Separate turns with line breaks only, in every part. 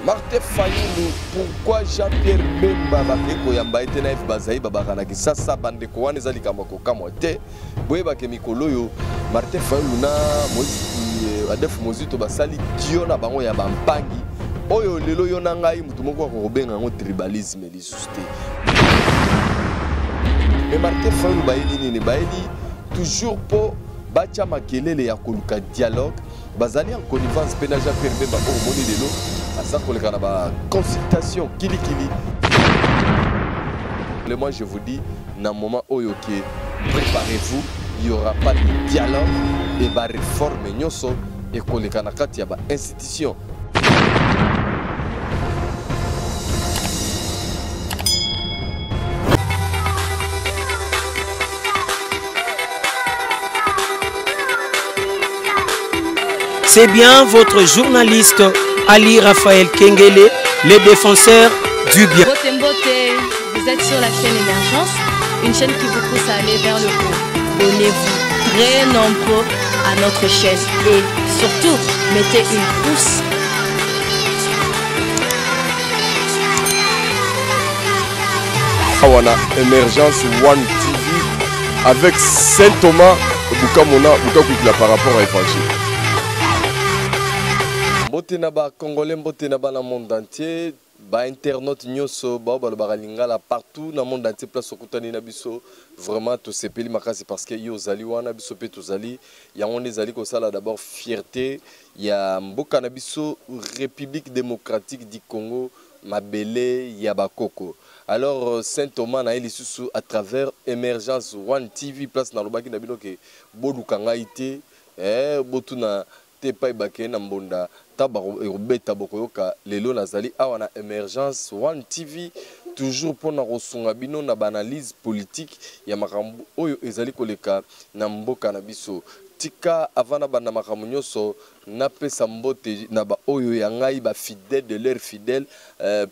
Martin Fayulu, pourquoi Jean-Pierre Bemba Bakeko Yamba était naïf Bazaï Babakanaki Sasa Bandeko Wanezali Kamako Kamote, Boeba Kemikoloyo, Martin Fayulu na Adef Mozito Basali, Diona Bango Yabampangi, Oyo Lelo Yonangai, Mutumoko Robenga en tribalisme et susté. Mais Martin Fayulu Baeli, toujours pour Bacha Makelele Yakoluka dialogue, Bazali en connivence Penaja Perbe Bako Moni Lelo. Ça pour les consultation kili. Moi je vous dis, dans le moment où préparez-vous, il n'y aura pas de dialogue et de réforme et que les Kanakati y a une institution.
C'est bien votre journaliste Ali Raphaël Kengele, le défenseur du bien.
Mbote Mbote, vous êtes sur la chaîne Émergence, une chaîne qui vous pousse à aller vers le haut. Abonnez-vous très nombreux à notre chaîne et surtout, mettez une pouce.
Awana Émergence One TV avec Saint Thomas Boukamona Boukakouikla par rapport à Évangile. Botenaba Congolais, Botenaba dans le monde entier, ba internautes nyoso, ba balingala partout dans le monde entier, place okutani na biso, vraiment tout ces pays makasi parce que yo zali wana biso pe to zali, ya on les ali ko sala d'abord fierté, ya mboka na biso République démocratique du Congo, mabele ya bakoko. Alors Saint Thomas na eli susu à travers Émergence One TV place na lobaki na bino ke bodukanga ité, botuna te pa ibake na mbonda beta bokoyoka lelo nazali awa na Émergence One TV toujours pour na rosunga bino na analyse politique ya makambo oyo ezali koleka na mboka na biso tika avana bana makambo nyoso na pesa mbote na ba oyo ya ngai ba fidèle de leur fidèle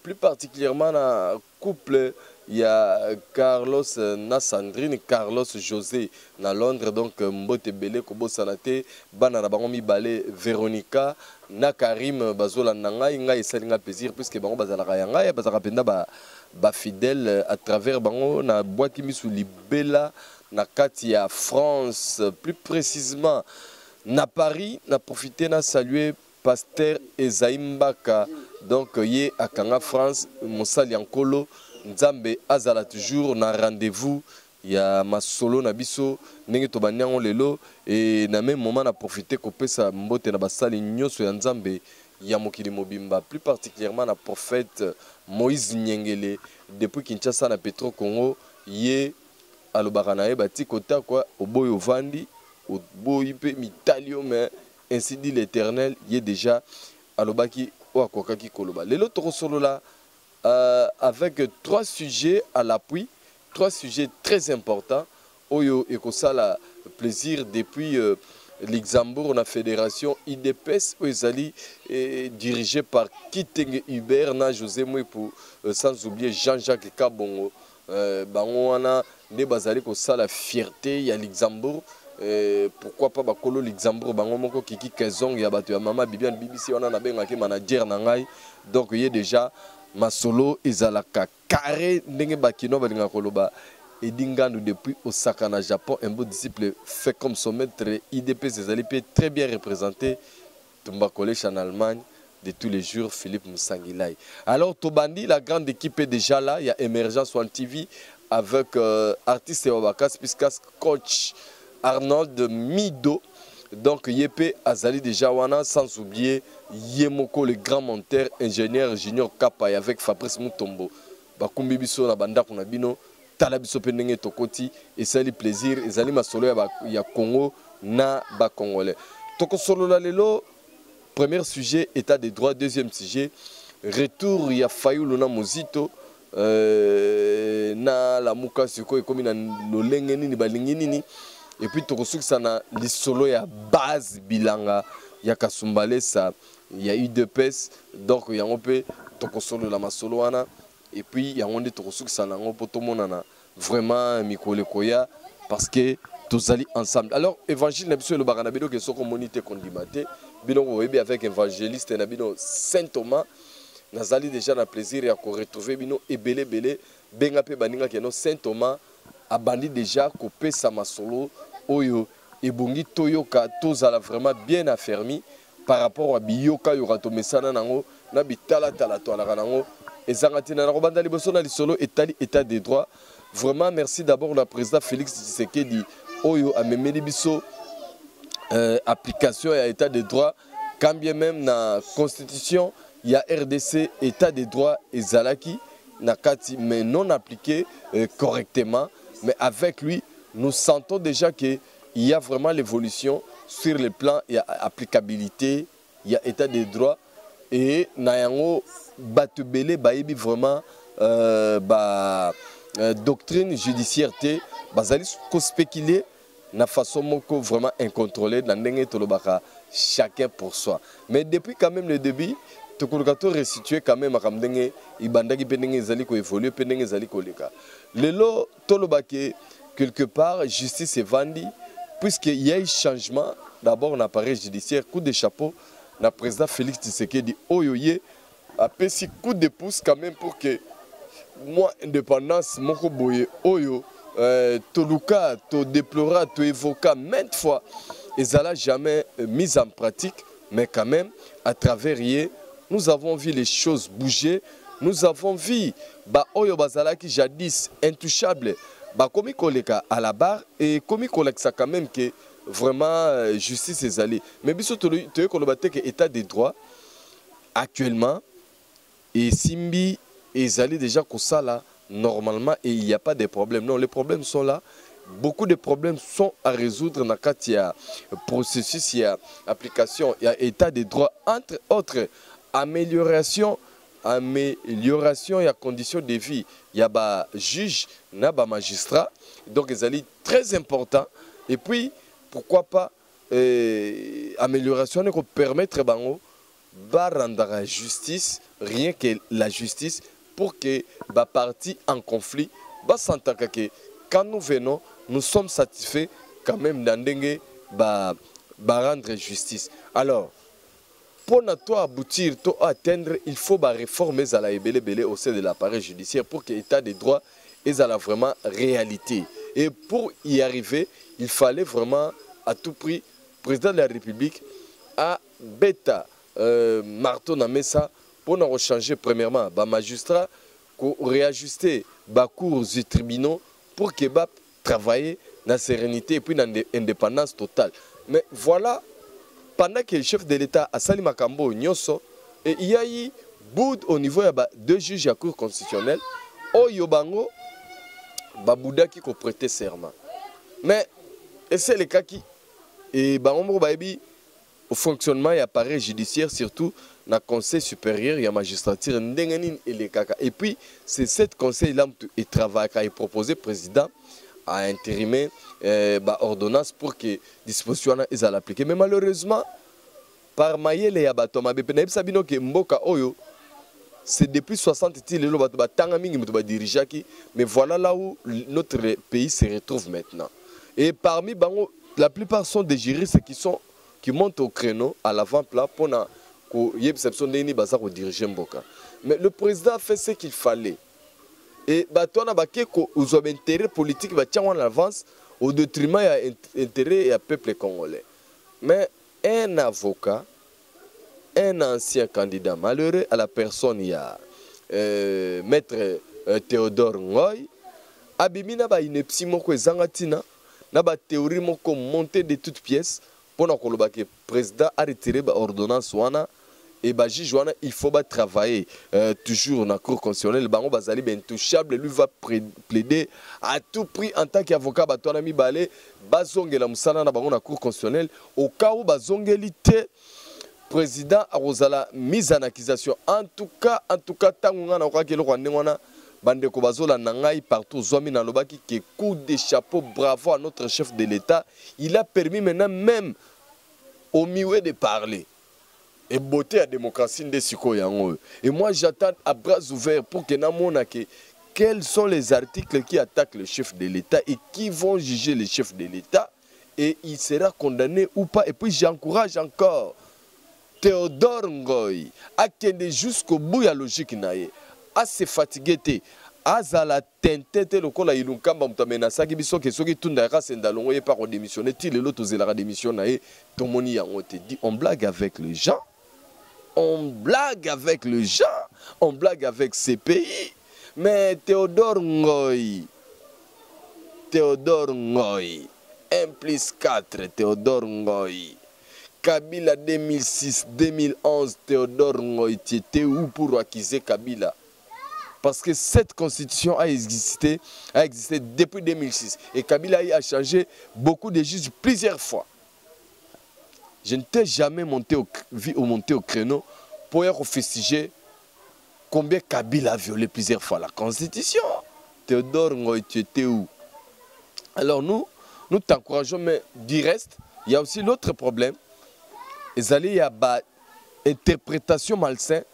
plus particulièrement na couple il y a Carlos na Sandrine, Carlos José na Londres, donc Mbote Bele Kobo Sanate, Bana na bango mibale Véronica, na Karim Bazola Nangai, Ngai Salinga plaisir, puisque bango bazalaka yanga, bazalaka penda ba fidèle à travers bango na boîte misu libela na Katia France, plus précisément na Paris, na profité na saluer Pasteur Ezaïmbaka, donc yé à Kanga France, Monsali Ankolo. Nzambe azala toujours na rendez-vous ya masolo na biso ndenge to banyango lelo et na même moment na profiter ko pesa mbote na basali nyoso ya Nzambe ya mokili mobimba plus particulièrement na prophète Moïse Nyengele depuis Kinshasa na Petro Congo ye alobaka na ye bati kota kwa oboyo vandi oboyi pe mitalio mais ainsi dit l'Éternel ye déjà alobaki o akokaki koloba lelo to solola avec 3 sujets à l'appui, 3 sujets très importants. Oyo ekosala plaisir depuis Luxembourg, la fédération IDPS, Oezali dirigée par Kitenge Hubert, na José Mouepou, sans oublier Jean-Jacques Kabongo. Bangoana, ne bazali kosala fierté, il y a Luxembourg. Pourquoi pas bakolo Luxembourg, bango moko kiki kezong ya bato ya mama Bibiane BBC, on a benga ke manager nangai. Donc il y a déjà Masolo ezalaka carré ndenge bakino balinga koloba edingano depuis Osaka na Japon un beau disciple fait comme son maître IDP ezali très bien représenté Tumba College en Allemagne de tous les jours Philippe Moussangilai. Alors Tobandi la grande équipe est déjà là, il y a Émergence One TV avec artiste Wabakas Piskas coach Arnold Mido. Donc Yepé Azali déjà wana sans oublier Yemoko le grand monteur ingénieur junior Kapa avec Fabrice Mutombo. Bakumbi biso na banda kuna bino tala biso pendenge tokoti et ça li plaisir ezali masolo ya Congo na ba congolais. Toko solo la lelo premier sujet état des droits, deuxième sujet retour ya Fayulu na Mozito na la muka siko ekomi na lolenge nini balingi nini. Et puis ça na lisolo ya base bilanga ya Kasumbale ça il y a eu 2 pèses donc il y a un peu tokosolo la masolo wana et puis il y a on dit ça na ngopo to monana vraiment mikole koya parce que tous allés ensemble. Alors évangile na biso le barana bido que soko monité kondimate bino oyebi avec évangéliste na bino Saint Thomas nazali déjà na plaisir ya ko retrouver bino ebele benga pe baninga keno Saint Thomas abandi déjà kopesa masolo oyo ebongi toyoka tozala vraiment bien affermi par rapport à biyoka yorato mesana nango na bitala tala to alaka nango ezangati na robanda liboso na lisolo état des droits. Vraiment merci d'abord le président Félix Tshisekedi oyo amemeli biso application ya état des droits quand bien même na constitution il y a RDC état des droits ezalaki nakati mais non appliqué correctement, mais avec lui nous sentons déjà que il y a vraiment l'évolution sur le plan, il y a applicabilité, il y a état des droits et nayango batubele baebi vraiment doctrine judiciaire te bazali ko spéculer na façon moko vraiment incontrôlée dans ndenge tolobaka chacun pour soi. Mais depuis quand même le début tokolokato restituer quand même akamdenge ibandaki pendenge ezali ko évoluer pendenge ezali ko leka lelo tolobake quelque part justice est vendue puisqu'il y a eu changement d'abord en appareil judiciaire coup de chapeau na président Félix Tshisekedi oyoye a pesi coup de pouce quand même pour que moi indépendance moko boye oyo toluka to déplora to évoca maintes fois ezala jamais mise en pratique, mais quand même à travers hier nous avons vu les choses bouger, nous avons vu ba oyo bazala qui jadis intouchable ba komi koleka à la barre et komi koleka quand même que vraiment justice est allée. Mais biso to kolobate que état des droits actuellement et simbi est allé déjà comme ça là normalement et il n'y a pas de problème. Non, les problèmes sont là. Beaucoup de problèmes sont à résoudre dans il y a processus, il y a application, il y a état des droits entre autres amélioration il y a conditions de vie, il y a ba juge, il y a ba magistrat, donc c'est très important. Et puis pourquoi pas amélioration qui permettre bango ba rendre la justice, rien que la justice pour que ba parti en conflit ba s'entendre que quand nous venons nous sommes satisfaits quand même d'endenge ba rendre justice. Alors pour toi aboutir, pour atteindre, il faut réformer la ebele au sein de l'appareil judiciaire pour que l'état des droits ait la vraiment réalité. Et pour y arriver, il fallait vraiment à tout prix, le président de la République a bêta marteau na mesa pour nous changer premièrement, les magistrats, pour réajuster les cours du tribunal pour qu'ils travailler dans la sérénité et puis dans l'indépendance totale. Mais voilà. Pendant que le chef de l'État a sali makambo nyoso et il y a eu bout au niveau de deux juges de la Cour constitutionnelle au yobango babouda qui ko prêter serment. Mais et c'est le cas qui et bango baebi au fonctionnement et appareil judiciaire surtout dans le conseil supérieur et la magistrature ndengeni et les kaka. Et puis c'est cette conseil là et travail qu'a proposé président à intérimer ordonnance pour que disposition soit appliquée. Mais malheureusement, par Mayele et Abatoma, c'est depuis 60 ans, mais voilà là où notre pays se retrouve maintenant. Et parmi la plupart sont des juristes qui montent au créneau à l'avant-plan pour diriger Mboka. Mais le président a fait ce qu'il fallait. Et on a un intérêt politique qui en avance au détriment de l'intérêt du peuple congolais. Mais un avocat, un ancien candidat malheureux à la personne, il y a maître Théodore Ngoy, Abimina ba inepsi moko ezangatina, na ba théorie moko montée de toutes pièces pour que le président a retiré l'ordonnance wana. Et juge il faut travailler toujours dans la Cour constitutionnelle. Bango bazali intouchable, lui va plaider à tout prix en tant qu'avocat batona balé bazongela musala na bango na Cour constitutionnelle au cas où bazongeli te président arozala mise en accusation. En tout cas tangunga na okakelo kwande wana bande ko bazola nangai partout zomi na lobaki que coup de chapeau, bravo à notre chef de l'État. Il a permis maintenant même au milieu de parler. Et beauté à la démocratie de Siko Yango. Et moi j'attends à bras ouverts pour que nous quels sont les articles qui attaquent le chef de l'État et qui vont juger le chef de l'État et il sera condamné ou pas. Et puis j'encourage encore Théodore Ngoy akende jusqu'au bout ya logique naye assez fatigué azala tentete lokola ilunkamba mutamena saki biso ke soki tunda ka senda longo ye pas démissionner ti lelo tozela démission naye tomoni yango te dit on blague avec les gens, on blague avec les gens, on blague avec ces pays. Mais Théodore Ngoy 1 plus 4 Théodore Ngoy Kabila 2006-2011 Théodore Ngoy, tu étais où pour accuser Kabila? Parce que cette constitution a existé depuis 2006. Et Kabila a changé beaucoup de juges plusieurs fois. Je ne t'ai jamais monté au créneau pour fustiger combien Kabila a violé plusieurs fois la constitution. Théodore Ngoy, tu étais où? Alors nous t'encourageons, mais du reste, il y a aussi l'autre problème. Il y a une interprétation malsaine.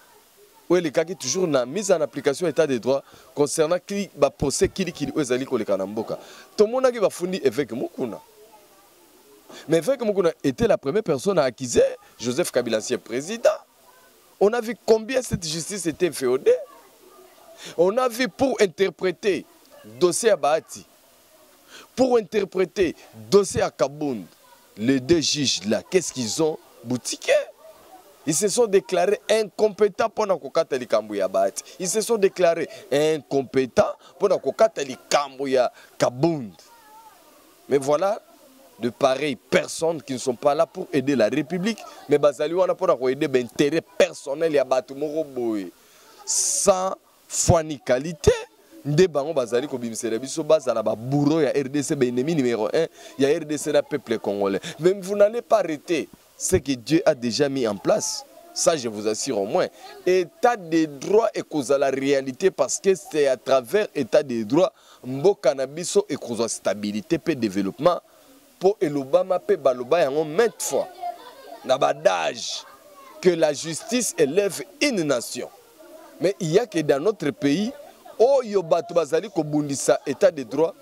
Oui, les cas qui toujours na mise en application état de droit concernant qui va procès qui ezali ko le kanamboka. Tout le monde qui va fournir avec Mukuna. Mais avec Mukuna était la première personne à accuser Joseph Kabila, ancien président. On a vu combien cette justice était féodée. On a vu pour interpréter dossier à Bahati, pour interpréter dossier à Kabound, les deux juges là, qu'est-ce qu'ils ont boutiqué? Ils se sont déclarés incompétents pour la kokatali Kambouya Bahati. Ils se sont déclarés incompétents pour la kokatali Kambouya Kabound. Mais voilà de pareilles personnes qui ne sont pas là pour aider la République, mais bazali wana pour aider l'intérêt personnel ya batu moko boye. Sans foi ni qualité. Nde bango bazali ko bimisela biso bazala ba bourreau ya RDC ba ennemi numéro 1 ya RDC na peuple congolais. Même vous n'allez pas arrêter ce que Dieu a déjà mis en place. Ça, je vous assure au moins. État de droit et cause à la réalité parce que c'est à travers état de droit mboka na biso et cause à stabilité et développement pour l'Obama pe baloba yango maintes fois. Na badage que la justice élève une nation. Mais il y a que dans notre pays oyo bato bazali ko bundisa état de droit,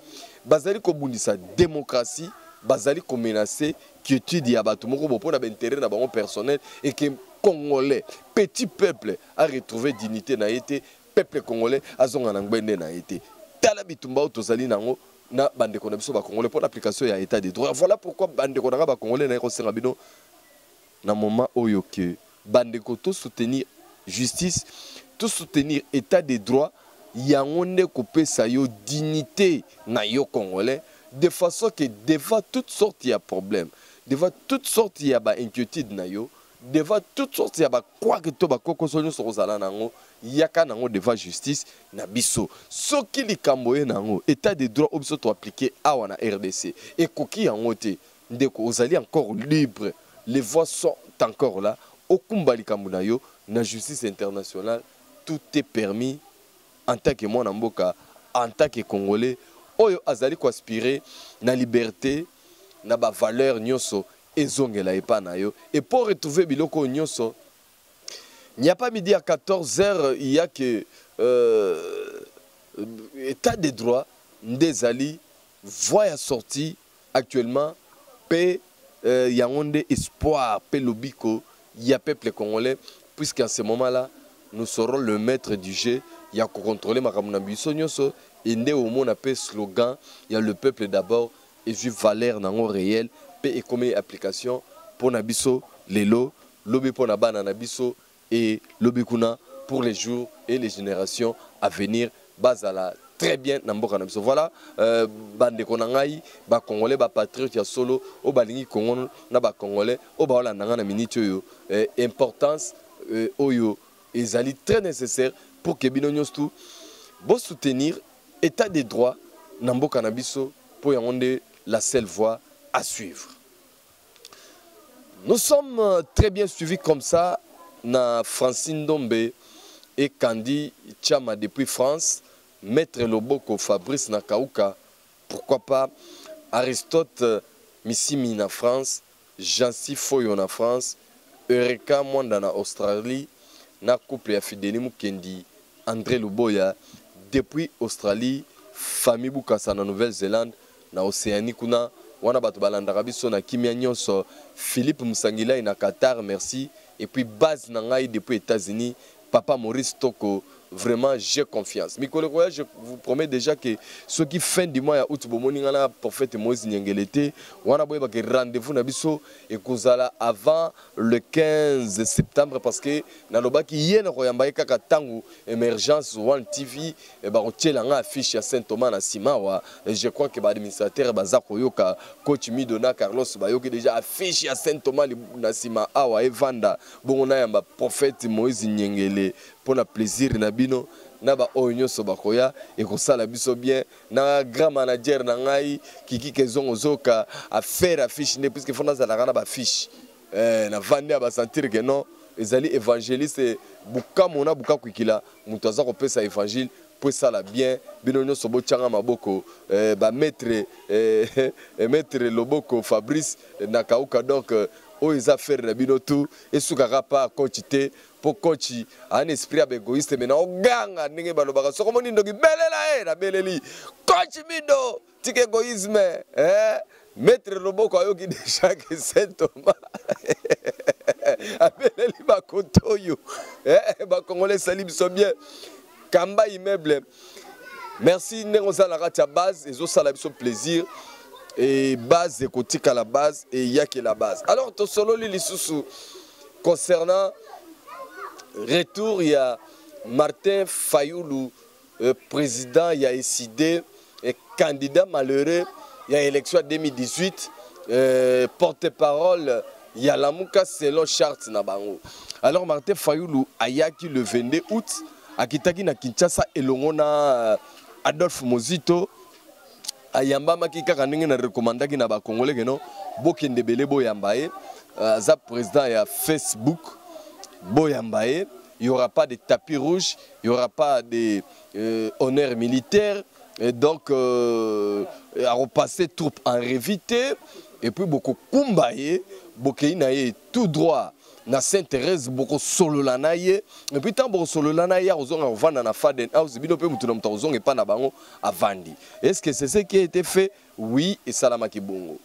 bazali ko bundisa démocratie, bazali ko menacer quiétude ya bato moko pour l'intérêt na bango personnel et que Congolais, petit peuple a retrouvé dignité na été, peuple congolais a zonga na ngwende na été. Tala bitumba tozali nango na bande ko na biso ba congolais pour l'application ya état de droit. Voilà pourquoi bande ko na ba congolais na ko senga bino na moment oyo que bande ko tout soutenir justice, tout soutenir état de droit, yango ne ko pesa yo dignité na yo congolais de façon que devant toutes sortes il y a problème, devant toutes sortes il y a ba inquiétude na yo, devant toutes sortes il y a ba quoi que to ba koko sonyo so kozala nango yaka nango devant justice na biso soki likamboye nango état de droit obiso to appliquer awa na RDC et koki yango te ndeko ozali encore libre, les voix sont encore là okumba likambo na yo na justice internationale, tout est permis en tant que mwana mboka, en tant que congolais oyo azali ko aspirer na liberté na ba valeur nyonso ezongela epa na yo. Et pour retrouver biloko nyonso, il n'y a pas midi à 14h, il y a que état de droit ndezali voie ya sortie actuellement pe yangonde espoir pe lobiko ya peuple congolais, puisqu'en ce moment-là nous serons le maître du jeu, il y a contrôler makamuna biso nyonso et ndé au monde appelle slogan, il y a le peuple d'abord et vu valeur nango réel et comme application pour Nabiso, les lots, lobby pour Nabana Nabiso et lobby kuna pour les jours et les générations à venir. Bazala très bien Namboka Nabiso. Voilà, bande konangai, ba congolais, ba patriote ya solo, o balingi kongon na ba congolais, o ba wala nanga na minute yo. Importance oyo ezali très nécessaire pour que binonyos tout bon soutenir état de droit Namboka Nabiso pour yonde la seule voie à suivre. Nous sommes très bien suivis comme ça na Francine Dombe et Kandi Chama depuis France, Maître Loboko Fabrice Nakauka, pourquoi pas Aristote Missimi na France, Jansi Foyo na France, Eureka Mwanda na Australie, na couple ya Fideli Mukendi, André Luboya depuis Australie, Famille Bukasa na Nouvelle-Zélande, na Océanie kuna wana bato balandaka biso na kimia nyonso, Philippe Musangila na Qatar, merci, et puis base nangai depuis États-Unis Papa Maurice Toko. Vraiment, j'ai confiance. Mikolo, je vous promets déjà que ceux qui fin du mois, août, le prophète Moïse Nyengelete, on a rendez-vous et avant le 15 septembre parce que naloba qui y a kaka tangu émergence One TV et on affiche à Saint-Thomas na Simawa et je crois que l'administrateur Bazako Yoka coach Midona Carlos Bayoki déjà affiche à Saint-Thomas na Simawa et Vanda bon on a un prophète Moïse Nyengele pour le plaisir nabino naba onyo sobakoya et ko sala biso bien na grand manager na ngai kiki kezongo zoka a faire affiche ne puisque fona za na ba fiche na vandi ba sentir que non ezali évangéliste buka mona buka kwikila muto aza ko pesa évangile pour ça la bien bino nyo sobo changa maboko ba maître maître loboko Fabrice nakauka donc o eza faire na bino tout et sukaka pa quantité pour coach un esprit égoïste mais non ganga ninge balobaka soko moni ndoki belela na beleli coach mido tika égoïsme maître loboko ayoki déjà que Saint Thomas abeleli bakotoyo ba congolais salim so bien kamba immeuble merci nengo za la ratia base et zo sala biso plaisir et base écotique à la base et il y a que la base alors to solo li lisusu concernant retour, il y a Martin Fayoulou, président, il y a SID, candidat malheureux, il y a élection 2018, porte-parole, il y a Lamouka selon charte Nabango. Alors Martin Fayoulou, Ayaki le 22 août, à Kitaki na Kinshasa, et l'ongona Adolphe Mozito, Ayamba Makika Kanenge na recommanda ki na ba Congolais que non, Bokende Belebo Yambaye, za président il y a Facebook. Boyambaye, il n'y aura pas de tapis rouge, il n'y aura pas de honneur militaire, et donc à repasser troupes en révité, et puis beaucoup Kumbaye, beaucoup Inaye tout droit, na Sainte-Thérèse, beaucoup solo lanaye, et puis tant beaucoup solo lanaye, on a vendu na Faden House, bino pe mutu na mtazong et pas na bango à Vandi. Est-ce que c'est ce qui a été fait? Oui, et Salamaki Bongo.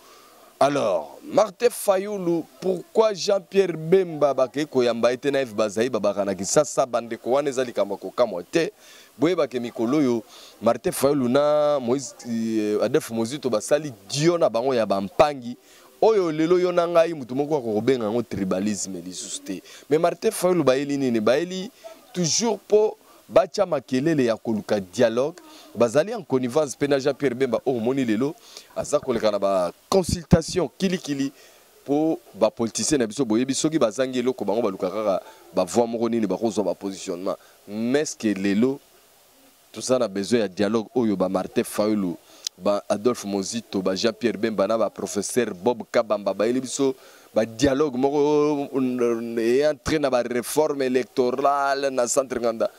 Alors, Martin Fayoulou, pourquoi Jean-Pierre Bemba bake koyamba ete na Bazaï babakana ki sasa bande ko wana ezali kamako kamote boye bake mikolo yo Martin Fayoulou na Moïse Adolphe Mozito basali dio na bango ya bampangi oyo lelo yo na ngai mutu moko ko benga ngo tribalisme lisuste mais Martin Fayoulou baeli nini baeli toujours pour bacha makelele ya koluka dialogue bazali en connivence pena Jean-Pierre Bemba o moni lelo asa koleka na ba consultation kili pour ba politicien na biso boyebi soki bazangi eloko bango baluka kaka ba voix moko nini ba kozwa ba positionnement mais ce que lelo tout ça na besoin ya dialogue oyo ba Martin Fayoulou ba Adolphe Mozito ba Jean-Pierre Bemba na ba professeur Bob Kabamba ba biso ba dialogue moko et entraîne na ba réforme électorale na centre nganda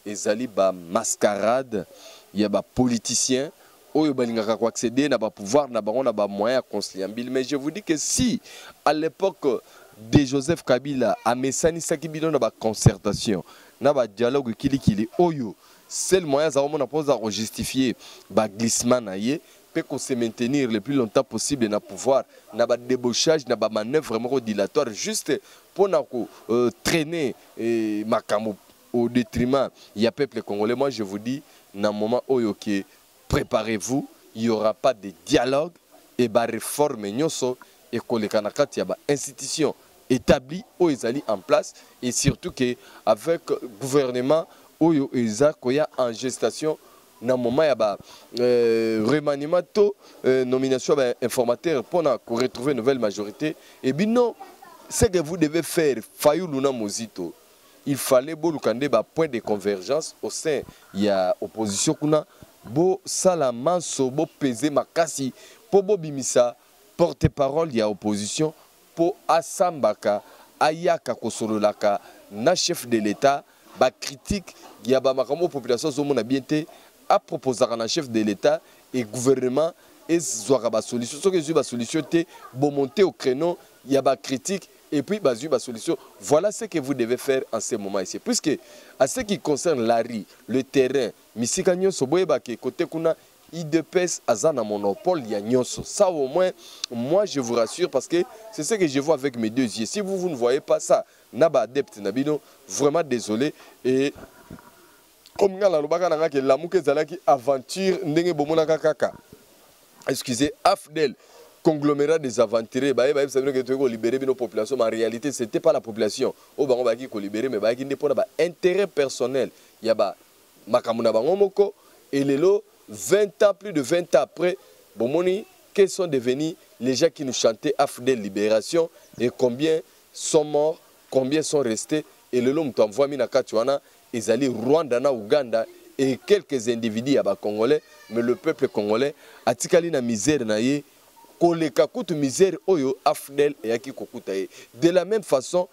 ezali ba mascarade il y a ba politicien oyo balingaka ko accéder na ba pouvoir na bango na ba moyen conciliable mais je vous dis que si à l'époque de Joseph Kabila a mesani sakibino na ba concertation na ba dialogue kili oyo seul moyen za on pose à justifier ba glissement na ye peut qu'on se maintenir le plus longtemps possible na pouvoir na ba débauchage na ba manœuvre vraiment dilatoire juste pour na ko traîner makambo au détriment, il y a peuple congolais. Moi, je vous dis, dans un moment où préparez-vous, il n'y aura pas de dialogue et de réforme et que les Kanakat, il y a une institution établie où ils allaient en place et surtout qu'avec le gouvernement où ils sont en gestation, dans un moment il y a remaniement, nomination informateur pour retrouver une nouvelle majorité. Et bien non, ce que vous devez faire, Fayoulou na Mozito, il fallait bolukande ba point de convergence au sein il y a opposition kuna bo salamanso bo peser makasi po bo bimisa porte-parole il y a opposition po asambaka ayaka kosololaka na chef de l'état ba critique il y a ba makambo population zo mona bien té a proposer na chef de l'état et gouvernement et zoaka ba solution so que ba solution té bo monter au créneau il y a ba critique et puis bah, solution. Voilà ce que vous devez faire en ce moment ici. Puisque, à ce qui concerne la rue, le terrain, Misikanyo Soboeba, côté Kuna, IDPS a un monopole, il y a Nyonso. Ça au moins, moi je vous rassure parce que c'est ce que je vois avec mes deux yeux. Si vous ne voyez pas ça, Naba adepte Nabino, vraiment désolé. Et comme l'amour que Zalaki aventure, excusez, Afdel, conglomérat des aventuriers, vous savez que tu veux libérer nos populations, mais en réalité, ce n'était pas la population. Au Bango Baki qu'on libérer, mais il n'y a pas d'intérêt personnel. Il y a Makamuna Bangomoko, et les lots, 20 ans, plus de 20 ans après, Bomoni, quels sont devenus les gens qui nous chantaient Afdel Libération, et combien sont morts, combien sont restés, et le lot, nous t'envoie Minakatuana, ils allaient Rwanda, Ouganda, et quelques individus Congolais, mais le peuple congolais a tikali na misère naie, koleka kutu misère oyo Afdel et aki kokutaye. De la même façon,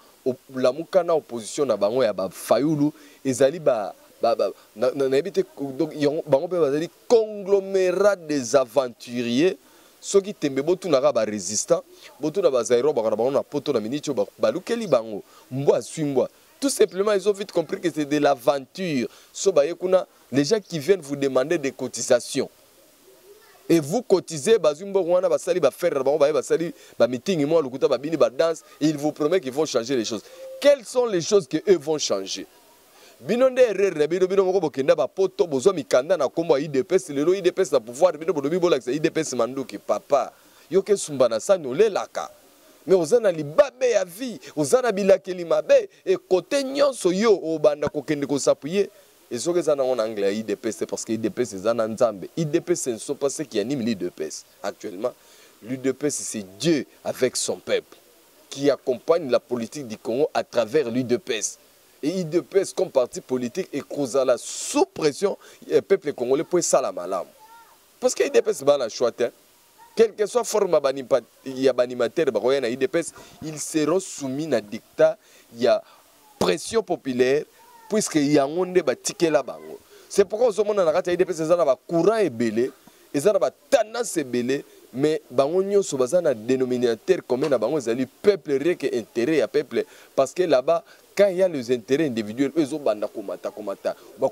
la mukana opposition na bango ya ba Fayulu, ezali na ebite donc bango pe bazali conglomérat des aventuriers, ceux qui tembe botu na ba résistant, botu na ba zairo ba bango na poto na minicho ba lukeli bango, mbwa swimbwa. Tout simplement, ils ont vite compris que c'est de l'aventure. Les gens qui viennent vous demander des cotisations. Et vous cotisez, et ils vous promettent qu'ils vont changer les choses. Quelles sont les choses qu'eux vont changer? Binonde erreur bino bino moko bokenda ba poto bozo mikanda na kombo IDPS lelo IDPS na pouvoir bino bodobi bolakisa IDPS manduki papa yoke sumbana sani olelaka. Mais aux ana libabe ya vie, aux ana bilakeli mabe et côté nyonso yo obanda kokende ko s'appuyer et ce que ça en anglais IDPS parce que IDPS c'est en Nzambe. IDPS ne sont pas ceux qui animent l'IDPS actuellement. L'IDPS c'est Dieu avec son peuple qui accompagne la politique du Congo à travers l'IDPS. Et IDPS comme parti politique est causé la sous pression le peuple congolais pour ça la malam. Parce que IDPS va la choix. Quelle que soit la forme d'animateur de IDPS, ils seront soumis à un dictat, il y a pression populaire, puisqu'il y a un ticket là-bas. C'est pourquoi on a dit IDPS, ils ont un courant ébélé, ils ont une tendance ébélée, mais ils ont un dénominateur commun, ils ont le peuple rien que intérêt à peuple, parce que là-bas, quand il y a les intérêts individuels, ils ont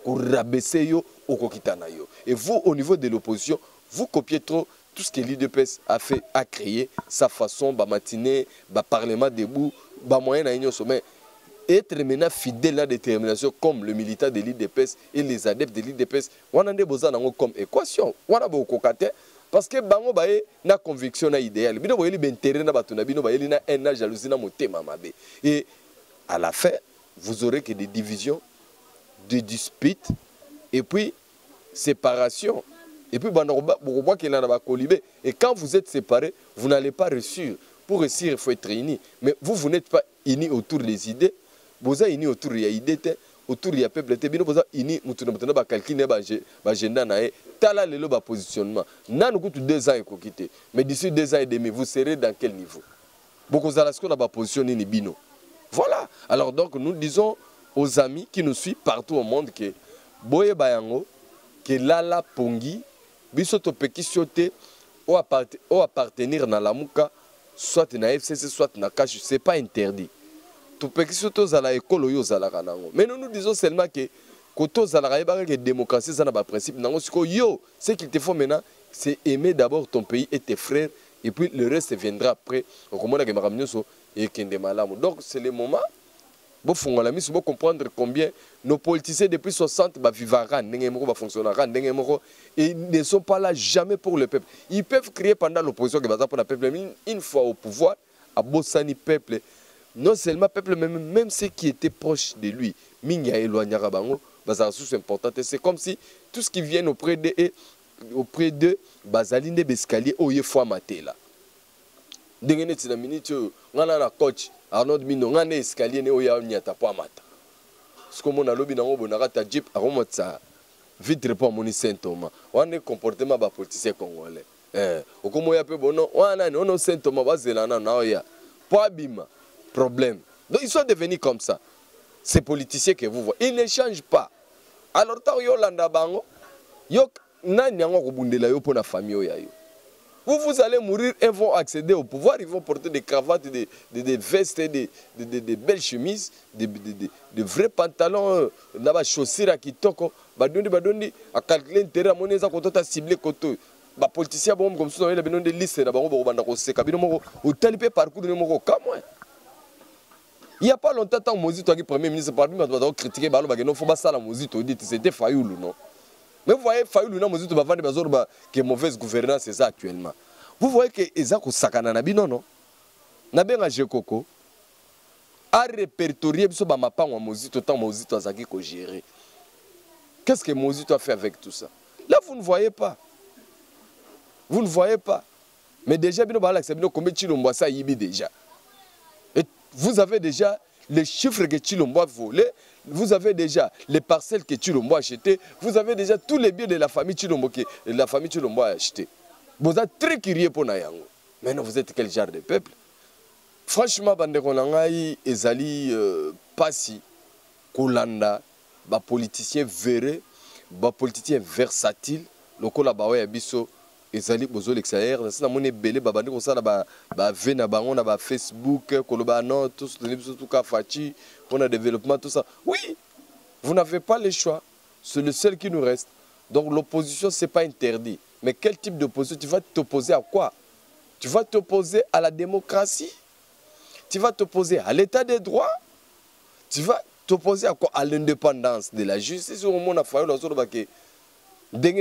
rabaisser au kokitana. Et vous, au niveau de l'opposition, vous copiez trop tout ce que l'IDPS a créé, sa façon, matinée, parlement debout, moyen à sommet. Être maintenant fidèle à la détermination comme le militant de l'IDPS et les adeptes de l'IDPS, on a des besoins comme équation. On a beaucoup de parce que bango bae na conviction na idéal. Bino boyeli bentéré na batuna bino boyeli na haine na jalousie na motema mabe. Et à la fin, vous aurez que des divisions, des disputes et puis séparation. Et puis, et quand vous êtes séparés, vous n'allez pas réussir. Pour réussir, il faut être unis. Mais vous n'êtes pas unis autour des idées. Vous êtes unis autour des idées, autour du peuple. Vous êtes unis autour de calculer l'agenda. Tala le positionnement. Nous avons 2 ans et quitter. Mais d'ici 2 ans et demi, vous serez dans quel niveau? Beaucoup de choses sont positionnées bino. Voilà. Alors donc, nous disons aux amis qui nous suivent partout au monde que Boye Bayango, que Lala Pongi, biso to pekisyote ou appartenir na lamuka soit na FCC soit na cash c'est pas interdit to pekisyote za la école yo za la kanango mais nous disons seulement que koto za la ba que démocratie ça na ba principe nango siko yo ce qu'il te faut maintenant c'est aimer d'abord ton pays et tes frères et puis le reste viendra après on comprend que makamnyoso et kende malamu donc c'est le moment. Vous comprendre combien nos politiciens depuis 60 et ils ne sont pas là jamais pour le peuple. Ils peuvent créer pendant l'opposition pour le peuple, mais une fois au pouvoir, à Bossani peuple, non seulement peuple, même ceux qui étaient proches de lui, Minga éloigné Rabango, c'est important. C'est comme si tout ce qui vient auprès d'eux, Bazaline Bescalier, Oye fois maté là. Dengene tina minito, ngana na coach. Arnaud Mino, on a un escalier, on a un mata. Ce qu'on a lobby dans le rata jeep, on a vite répond à mon Saint-Thomas. On a un comportement de politicien congolais. Au comme on a peu bon, on a un Saint-Thomas, pas bima, problème. Donc ils sont devenus comme ça. Ces politiciens que vous voyez, ils ne changent pas. Alors, tant que vous avez bango, yo nani yango kubundela yo pour la famille yo. Vous allez mourir, ils vont accéder au pouvoir, ils vont porter des cravates, des vestes, des belles chemises, des vrais pantalons, des chaussures à kitoko, badondi, à calculer l'intérêt, à mon aise, à cibler koto. Les politiciens, comme ça, ils ont des listes, ils ont parcours de mon comme il n'y a pas longtemps, quand Mozito a été Premier ministre, parmi les gens critiqué, il ne faut pas ça la Mozito, c'était Fayoulou, non? Mais vous voyez, Fayoulou, Mozito, qui est mauvaise gouvernance, c'est ça actuellement. Vous voyez que Ezako Sakana Nabi, non? Nabenga Jekoko a répertorié ce mapan à Mozito, tant Mozito a zaki ko gérer. Qu'est-ce que Mozito a fait avec tout ça? Là, vous ne voyez pas. Vous ne voyez pas. Mais déjà, combien de Chilombo ça yibi déjà? Et vous avez déjà les chiffres que Chilombo a volés, vous avez déjà les parcelles que Chilombo a achetées, vous avez déjà tous les biens de la famille Chilombo que la famille Chilombo a achetés. Vous êtes très curieux pour Nayango. Maintenant, vous êtes quel genre de peuple? Franchement, Bandekonangaï, Ezali, Passi, Kolanda, les politiciens verrés, les politiciens versatiles, le Kolabawe Abisso, Ezali, Bozo l'extérieur, c'est un belé, Babandi, comme ça, Vena Bangon, Facebook, Kolobano, tout ça, Fachi, on a développement, tout ça. Oui, vous n'avez pas le choix. C'est le seul qui nous reste. Donc l'opposition, ce n'est pas interdit. Mais quel type d'opposition? Tu vas t'opposer à quoi? Tu vas t'opposer à la démocratie? Tu vas t'opposer à l'état des droits? Tu vas t'opposer à quoi? À l'indépendance de la justice. Au moment où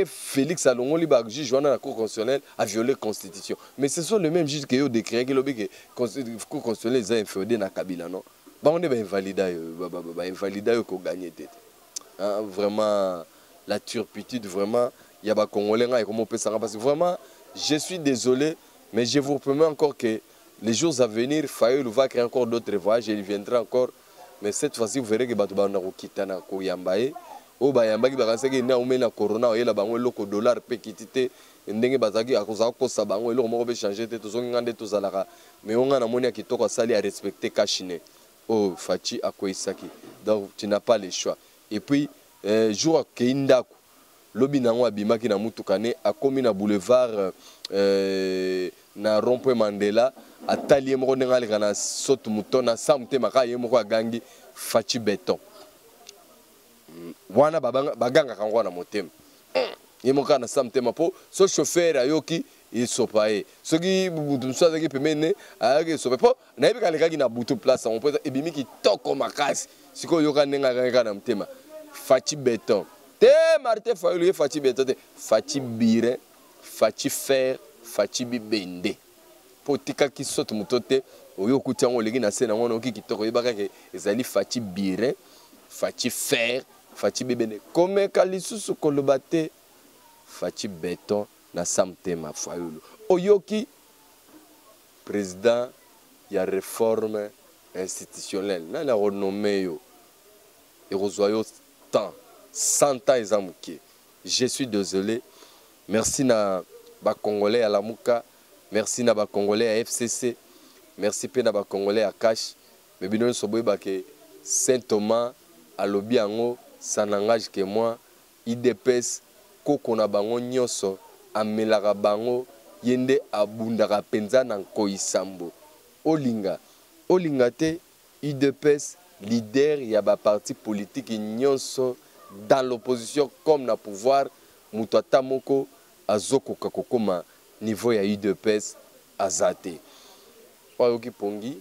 Félix Alongoli, juge de la Cour constitutionnelle, a violé la Constitution. Mais ce sont les mêmes juges qui ont décrété que la Cour constitutionnelle a inféodé dans Kabila, non? On est invalidé, qu'on gagne. Vraiment, la turpitude, vraiment. Il y a des Congolais et comment on peut s'en passer. Vraiment, je suis désolé, mais je vous promets encore que les jours à venir, Fayoulou va créer encore d'autres voyages, il viendra encore. Mais cette fois-ci, vous verrez que Batouba Kitana Koyambaye, au Bayambaki Baransaki, il y a corona, il y a un dollar péquitité, ndenge bazaki akozaka kosa bango eloko moko be changer te tozonganga tout zalaka mais on a amoni kitoko sali à respecter Kachine oh Fachi akoisaki donc tu n'as pas le choix et puis jour keindako lobi nango abimaki na mutukane akomi na boulevard na rond-point Mandela atali moko ndenga leka na soto mutona samte maka ye moko agangi Fachi Béton wana baganga kangwa na motema yemoka na samtema po so chauffeur ayoki isopaye soki mutumso azaki pemene ayaki sopa po na yebika lekaki na butu place on peut ebimiki toko makasi siko yoka nenga kanga na mtema Fachi Béton te Martin Fayoulou ye Fachi Béton te Fachi Bire Fachi Fer Fachi Bibende po tika ki soto mutote oyo kutiango leki na sena ngono ki kitoko yebaka ke ezali Fachi Bire Fachi Fer Fachi Bibende comme kalisusu kolobate Fachi Béton na samtema Fayoulou oyoki président ya réforme institutionnelle na la renommé yo et rozoyo temps 100 ans ezamuki je suis désolé merci na ba congolais à la Mouka merci na ba congolais à FCC merci pe na ba congolais à Cash mais bino soboyeba ke Saint Thomas à lobiango ça n'engage que moi IDPS koko na bango nyoso amelaka bango yende abundaka penza na koisambo olinga te UDPS leader ya ba parti politique nyonso dans l'opposition comme na pouvoir mutata moko azoko kakokoma niveau ya UDPS azate oyoki pongi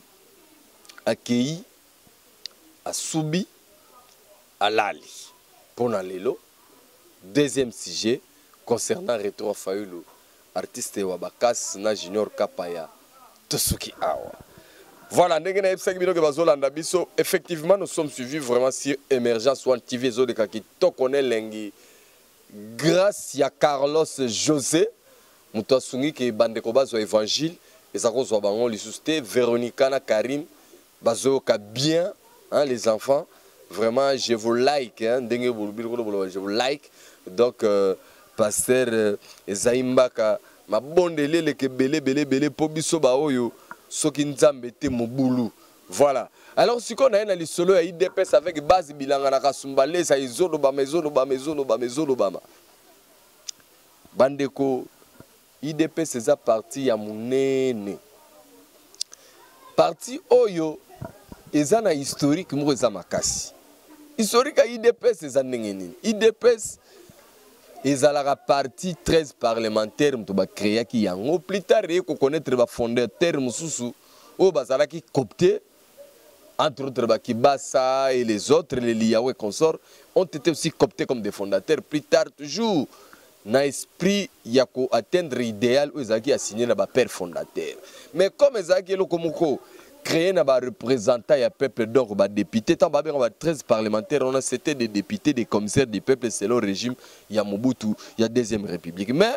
akei asubi alali pona lelo. Deuxième sujet concernant Retour Fayoulou, artiste Wabakas na Junior Kapaya Tosuki Awa. Voilà, effectivement nous sommes suivis vraiment sur Émergence One TV Zone qui connaît lengi grâce à Carlos José Mutasungi qui bandeko bazo évangile et ça cause bango li susté Véronica na Karim bazo ka bien hein, les enfants vraiment je vous like hein, je vous like. Donc, pasteur Ezaimbaka, ma bonne lele que belé pobiso baoyo, soki nzambe te mobulu. Voilà. Alors, si on a un solo à IDPS avec base bilanga na kasumbale, ça izolo bama. Bandeko, IDPS eza parti ya munene. Parti oyo eza na historique moko eza makasi. Historique ya IDPS eza ndenge nini? IDPS ezalaka parti 13 parlementaire mutu ba créé ki yango plus tard ko connaître ba fondateur mususu o bazalaki copté entre autres ba Kibasa et les autres les Liawe consorts ont été aussi cooptés comme des fondateurs plus tard toujours na esprit ya ko atteindre idéal ou ezaki a signé na ba père fondateur. Mais comme ezaki lo komoko créé na ba représentant ya peuple donc ba député tant ba 13 parlementaires on a c'était des députés des commissaires du peuple selon le régime ya Mobutu ya deuxième république. Mais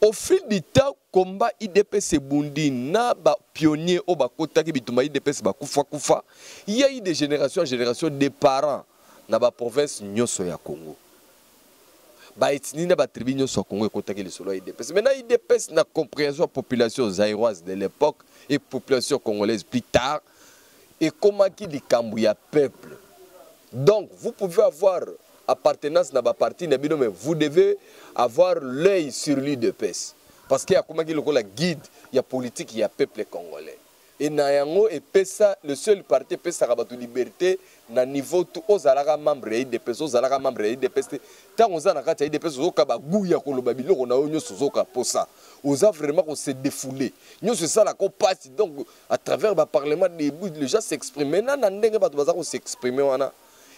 au fil du temps combat IDPS bundi na ba pionnier o ba kotaki bituma IDPS ba kufa il y a eu des générations en génération des parents na ba province nyoso ya Congo. Ba etni na ba tribu nyoso ya Congo kotaki le solo IDPS. Maintenant IDPS na compréhension population zaïroise de l'époque et population congolaise plus tard et comment qui dit Kambouya peuple. Donc vous pouvez avoir appartenance dans ma partie mais vous devez avoir l'œil sur l'IDPS parce qu'il y a comment qui le guide, il y a politique, il y a peuple congolais. Et nayango et pesa le seul parti pesa rabatu liberté na niveau tout aux alaka membre et des personnes aux alaka membre et des personnes tant aux alaka des personnes au kaba gouya koloba biloko na onyo sozoka posa aux a vraiment qu'on se défouler nous c'est ça la qu'on passe donc à travers le parlement les gens s'expriment maintenant na ndenge batu bazako s'exprimer wana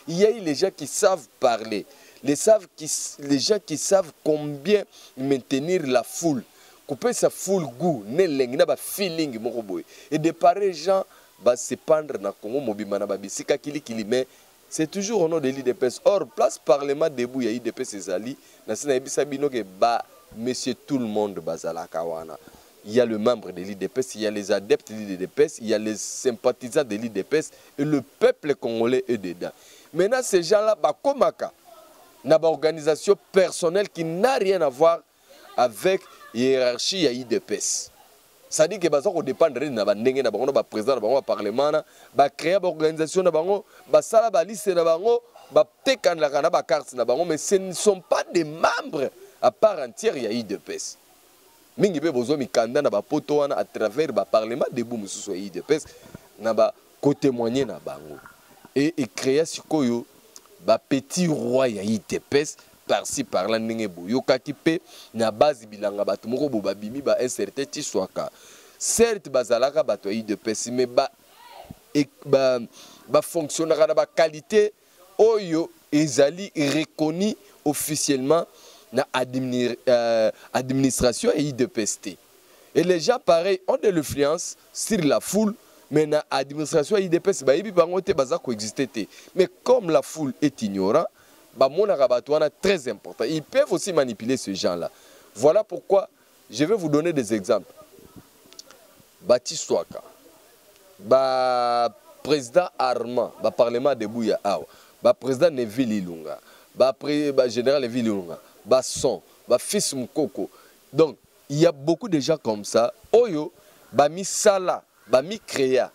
il y a les gens qui savent parler les gens qui savent combien maintenir la foule couper sa full goût neleng na ba feeling moko boy et de pareils gens va se pendre na Congo mobima na ba bisika kili mais c'est toujours au nom de l'IDPS. Or place parlement debout ya IDPS ezali na sina ebisa bino ke ba monsieur tout le monde bazalaka wana. Il y a le membre de l'IDPS, il y a les adeptes de l'IDPS, il y a les sympathisants de l'IDPS et le peuple congolais est dedans. Maintenant ces gens-là ba komaka na ba organisation personnelle qui n'a rien à voir avec hiérarchie ya IDPS. Ça dit que baza ko dépendre na bandenge na bango ba président na bango ba parlement ba créer ba organisation na bango ba sala ba liste na bango ba tekana na ba carte na bango mais ce ne sont pas des membres à part entière ya IDPS. Mingi be bozo mikanda na ba poto wana à travers ba parlement de bou mususu ya IDPS na ba ko témoigner na bango et créer sikoyo ba petit roi ya IDPS par-ci par-là ndenge boyoka kipe na base bilanga bato moko bo babimi ba incertain ti swaka certes bazalaka bato IDPS mais ba fonctionnera na ba qualité oyo ezali reconnu officiellement na administration IDPS. Et les gens pareil ont de l'influence sur la foule mais na administration IDPS ba yibi bango te baza coexister te mais comme la foule est ignorant très important. Ils peuvent aussi manipuler ces gens-là. Voilà pourquoi je vais vous donner des exemples. Bati Swaka, président Armand, parlement de Bouya Awa, président Neville Ilunga, général Neville Ilunga, Son, fils Mukoko. Donc, il y a beaucoup de gens comme ça. Oyo, mi sala, mi créa,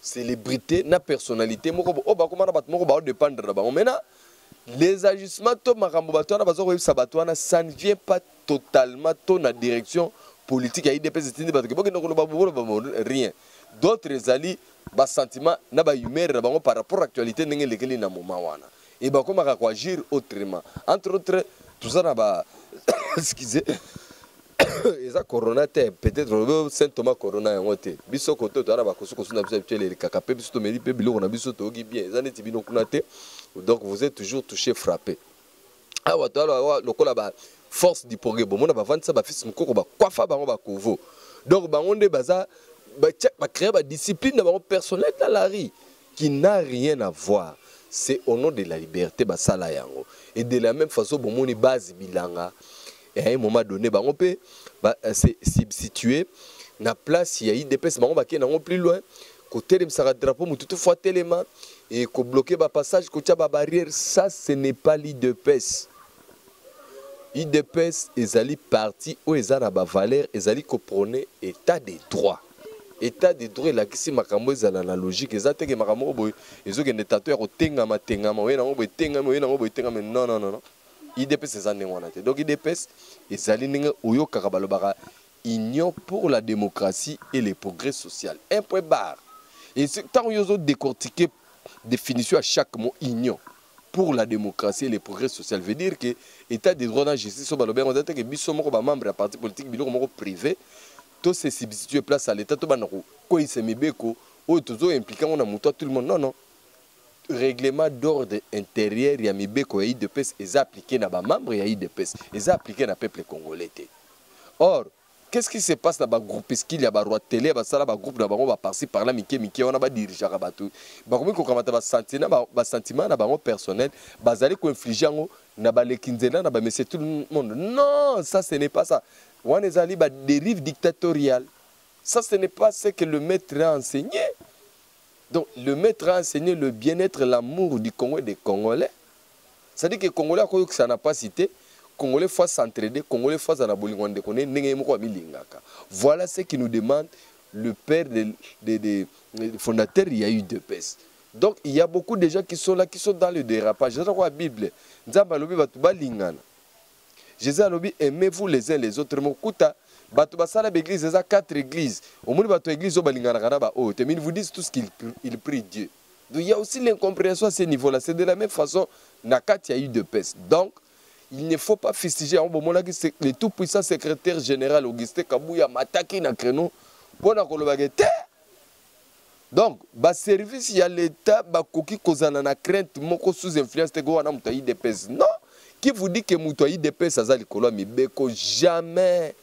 célébrité, na personnalité. Maintenant, les ajustements, ça ne vient pas totalement dans la direction politique. Rien. D'autres alliés, sentiment, humeur par rapport à l'actualité, et comment agir autrement. Entre autres, tout ça, excusez, et ça, corona, peut-être Saint Thomas Corona, biso koto, tu as les cacape, biso meri, bilo, on a biso togi bien, les années tibino kunate. Donc vous êtes toujours touché, frappé. Ah ouais, le force du progrès. Bon, on a vendu ça, fils mukoko, quoi faire, ba kovo. Donc on est baza, créer une discipline personnelle dans la rue qui n'a rien à voir. C'est au nom de la liberté, basala yango. Et de la même façon, bon, on est base bilanga. Et à un moment donné, on peut se situer na place, il y a IDPS, on va plus loin. Côté de sa drapeau, mais toutefois tellement et qu'on bloquer le passage, qu'on tient la barrière, ça ce n'est pas l'IDPS. IDPS est allé parti où ils ont la valeur, ils allé comprendre état des droits. État des droits, là qui c'est makambo ils ont la logique, ils ont été makambo ils ont des tatouages au tengama, non non non. IDPS eza ndenge wana te. Donc IDPS ezali ndenge oyo kaka balobaka union pour la démocratie et le progrès social. Un point barre. Et tant que vous décortiquer définition à chaque mot union pour la démocratie et le progrès social veut dire que état de droit dans la justice on a que biso moko ba membre ya parti politique biloko moko privé to se substituer place à l'état to bana ko isemibeko o tozo impliquant on a muto tout le monde non règlement d'ordre intérieur ya mibeko ya IDPS est appliqué na ba membre ya IDPS est appliqué na peuple congolais. Or qu'est-ce qui se passe dans le groupe? Est-ce qu'il y a des télé, des groupes qui passent par là, qui on a dirigé à Batou. Comme on a sentiment personnel, bazali ko infliger na ba lekinzela na ba mais c'est tout le monde. Non, ça ce n'est pas ça. On est allé ba dérive dictatoriale. Ça ce n'est pas ce que le maître a enseigné. Donc le maître a enseigné le bien-être, l'amour du Congo et des Congolais. Ça dit que les Congolais que ça n'a pas cité. Congolais faut s'entraider, Congolais faut s'anabolingonde koné nenge moko milingaka. Voilà ce qui nous demande le père des fondateurs il y a eu UDPS. Donc il y a beaucoup de gens qui sont là qui sont dans le dérapage. Je crois la Bible. Nzamba lobi batu balingana. Jésus a lobi aimez-vous les uns les autres. Mokuta batu basala l'église ça 4 églises. Au moins batu église balingana kana ba oh, ils vous disent tout ce qu'ils prient Dieu. Donc il y a aussi l'incompréhension à ce niveau-là. C'est de la même façon nakat il y a eu UDPS. Donc il ne faut pas fustiger en moment là que le tout puissant secrétaire général Augustin Kabouya m'attaqué na créneau pour na kolobagete. Donc ba service il y a l'état ba koki kozana na crainte moko sous influence te go na muto IDPS. Non, qui vous dit que muto IDPS azali kolo mi beko jamais.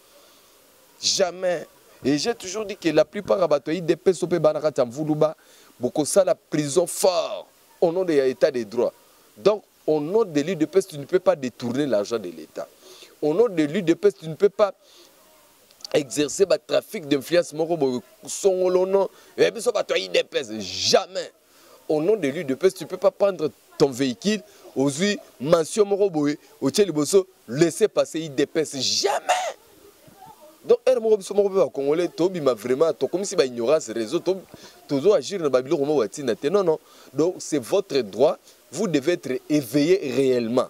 Jamais. Et j'ai toujours dit que la plupart de bato IDPS ope banaka tamvuluba boko ça la prison fort au nom de l'état de droit. Donc au nom de l'UDPS, tu ne peux pas détourner l'argent de l'État. Au nom de l'UDPS, tu ne peux pas exercer le trafic d'influence. Jamais. Au nom de l'UDPS, tu ne peux pas prendre ton véhicule, aussi mention laisser passer l'UDPS. Jamais. Donc, Congolais, vraiment, comme si ignorance réseau, agir non, non. Donc, c'est votre droit. Vous devez être éveillé réellement.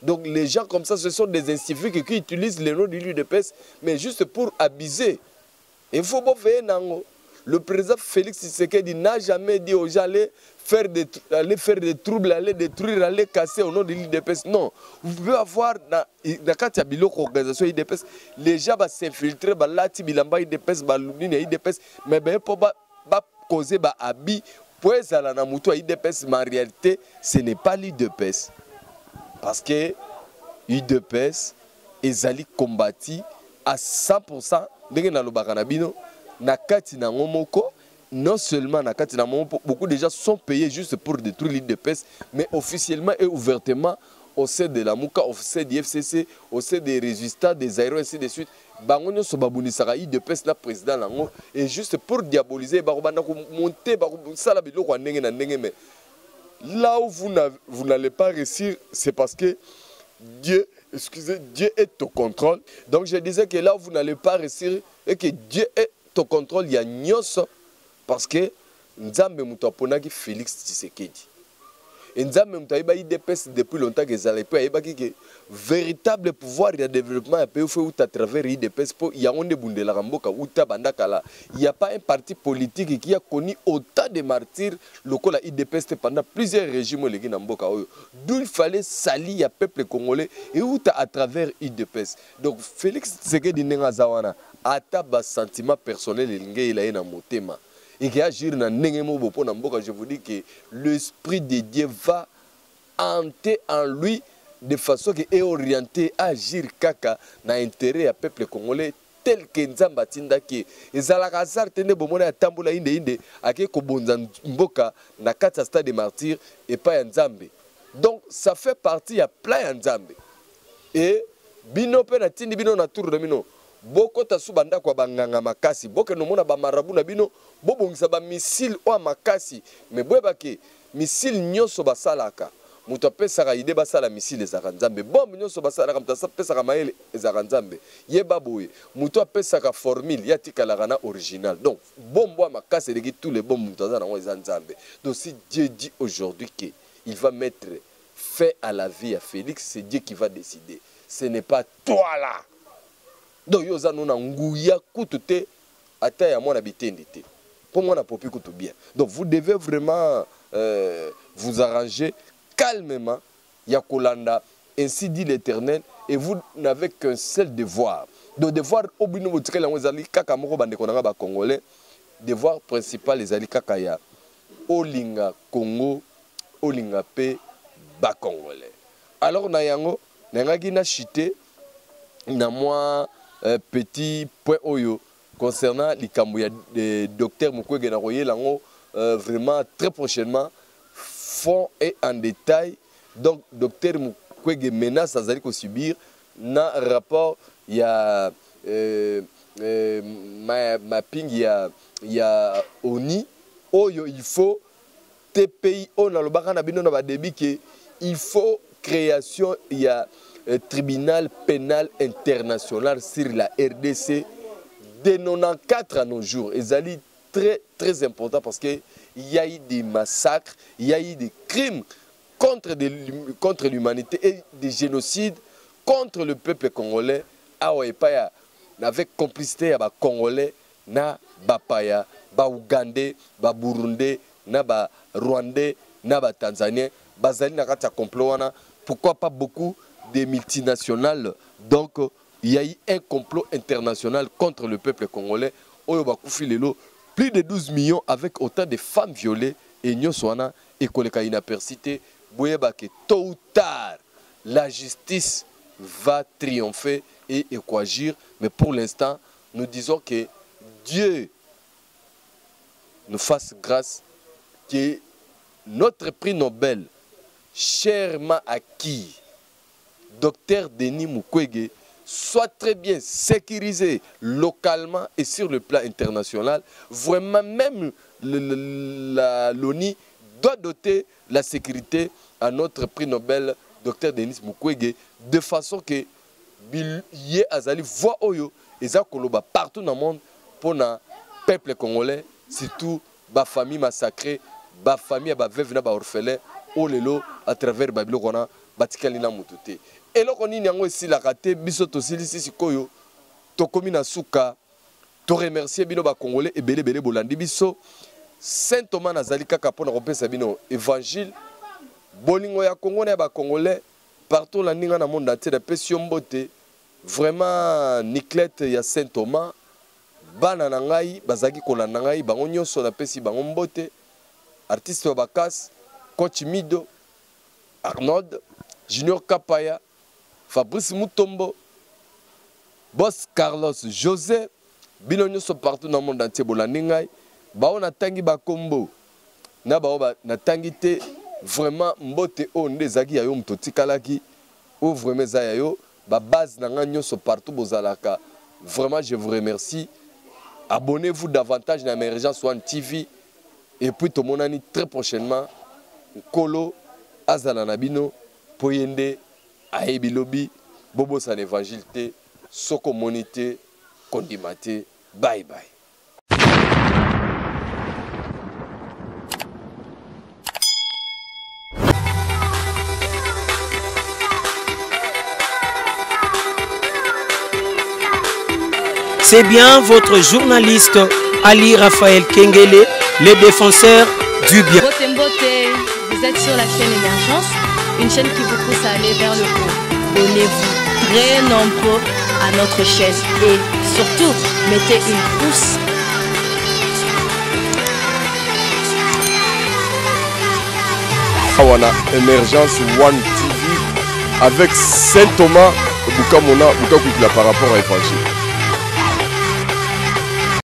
Donc les gens comme ça, ce sont des instituts qui utilisent le nom de l'UDPS, mais juste pour abuser. Il faut pas faire nango. Le président Félix Tshisekedi n'a jamais dit aux gens aller faire des troubles, aller détruire, aller casser au nom de l'UDPS. Non. Vous pouvez avoir dans la organisation UDPS, les gens vont s'infiltrer, mais pour causer des habits. Pour ça, la namuto IDPS, mais en réalité, ce n'est pas l'UDPS. Parce que l'UDPS est allé combattu à 100%. Non seulement beaucoup de gens sont payés juste pour détruire l'UDPS, mais officiellement et ouvertement, au sein de la Mouka, au sein du FCC, au sein des résistants, des aéros, ainsi de suite. Bangonyo Sobabuni Saraï de PES la président Lango et juste pour diaboliser, monter, mais là où vous n'allez pas réussir, c'est parce que Dieu est au contrôle. Donc je disais que là où vous n'allez pas réussir et que Dieu est au contrôle, il y a Nyos parce que Nzambe Moutaponaki Félix Tshisekedi. Et nous avons IDPS depuis longtemps que ça que véritable pouvoir de développement à travers l'IDPS il y a il n'y a pas un parti politique qui a connu autant de martyrs locaux à IDPS pendant plusieurs régimes d'où il fallait salir le peuple congolais et à travers l'IDPS. Donc Félix Tshisekedi Nengazawana a un sentiment personnel il a un motema. Et qui agir dans je vous dis que l'Esprit de Dieu va hanter en lui de façon qui est orienté à agir kaka dans l'intérêt du peuple congolais tel que Nzamba Tindaki. Et Zalakazar tene bomona ya tambola inde ake kobonza mboka na kata stade des martyrs et pas Nzambe. Donc ça fait partie ya plein Nzambe. Et bino pe na tindi bino na tour de bino. Boko tasubanda kwa banganga makasi boke no mona ba marabu na bino bobongisa ba missile o makasi mais boyeba ke missile nyoso basalaka muto apesaka ide basala missile ezaka nzambe bombe nyoso basalaka muto apesaka mayele ezaka nzambe yeba boye muto apesaka formule ya tikalaka na original. Donc bombo makasi eleki tous les bombes muto azana ngo eza nzambe. Donc si Dieu dit aujourd'hui que il va mettre fait à la vie à Félix, c'est Dieu qui va décider. Ce n'est pas toi là. Donc, yo za nona nguya kutute ata ya mwana bitende te. Pour moi, on a pas pu tout bien. Donc, vous devez vraiment vous arranger calmement. Yakolanda, ainsi dit l'Éternel, et vous n'avez qu'un seul devoir. Donc, devoir, Congolais, devoir principal, les Ali Kakaya, Olinga Congo, Olinga P, Ba Congolais. Alors, Nayango, Nangagina Chité, na moi, petit point Oyo, concernant les Kambouya, le docteur Mukwege Naroye, vraiment très prochainement, fond et en détail. Donc, docteur Mukwege menace à Zali subir, na rapport, il y a mapping, il y a ONI, Oyo, il faut TPI, on a le baran à bino na débit que il faut création, il y a tribunal pénal international sur la RDC de 94 à nos jours. Et ça est très très important parce qu'il y a eu des massacres, il y a eu des crimes contre l'humanité et des génocides contre le peuple congolais. Avec complicité à Congolais, na Bapaya, ba Ougandais, ba Burundais, na ba Rwandais, na ba Tanzaniens, bazali na kati ya complot wana. Pourquoi pas beaucoup de multinationales? Donc il y a eu un complot international contre le peuple congolais. Oyo bakufi lelo plus de 12 millions avec autant de femmes violées et nyoswana et koleka inapercité. Boyeba que tôt ou tard la justice va triompher et coagir. Mais pour l'instant, nous disons que Dieu nous fasse grâce, que notre prix Nobel, chèrement acquis, Dr Denis Mukwege, soit très bien sécurisé localement et sur le plan international. Vraiment, même l'ONU doit doter la sécurité à notre prix Nobel, Dr Denis Mukwege, de façon que Yé Azali voit Oyo et Zakoloba partout dans le monde pour le peuple congolais, surtout la famille massacrée, la famille veuve na orphelin, Olelo à travers Babylone, Batikalina Mutute. Et là, on a aussi la raté, Bissot aussi, ici, Koyo, Tokomi Nasuka, to remercier Bino Congolais et Bele Bele Bolandi Bisso, Saint Thomas Nazali Kaka pour nous Sabino, évangile, Bolingo ya Congo na Congolais, partout dans le monde entier, la pression beauté, vraiment, Niclette ya Saint Thomas, Bananangai, Bazaki Kolanangai, Bangonyo sur la pesi Bangon beauté, artiste Wabakas, Coach Mido, Arnold, Junior Kapaya, Fabrice Mutombo, Boss Carlos José, Bilonyo sont partout dans le monde entier. Bolandingai, Bao Natangi Bakombo, Nabao Natangite, vraiment Mbote Onde Zagi Ayom Totikalaki, ou vraiment Zayayo, base Nanganyo sont partout Bozalaka. Vraiment, je vous remercie. Abonnez-vous davantage à Emergence One TV. Et puis, tout le monde très prochainement, Kolo, Azalanabino, Poyende, Aebilobi, Bobo San Évangile, Soko Monité, Kondimate, bye bye.
C'est bien votre journaliste Ali Raphaël Kengele, le défenseur du bien.
Mbote Mbote, vous êtes sur la chaîne Émergence, une chaîne qui vous pousse à aller vers le haut. Abonnez-vous très nombreux à notre chaîne et surtout, mettez une pouce.
Awana Emergence One TV avec Saint Thomas Boukamona Boukakoukila par rapport à Évangile.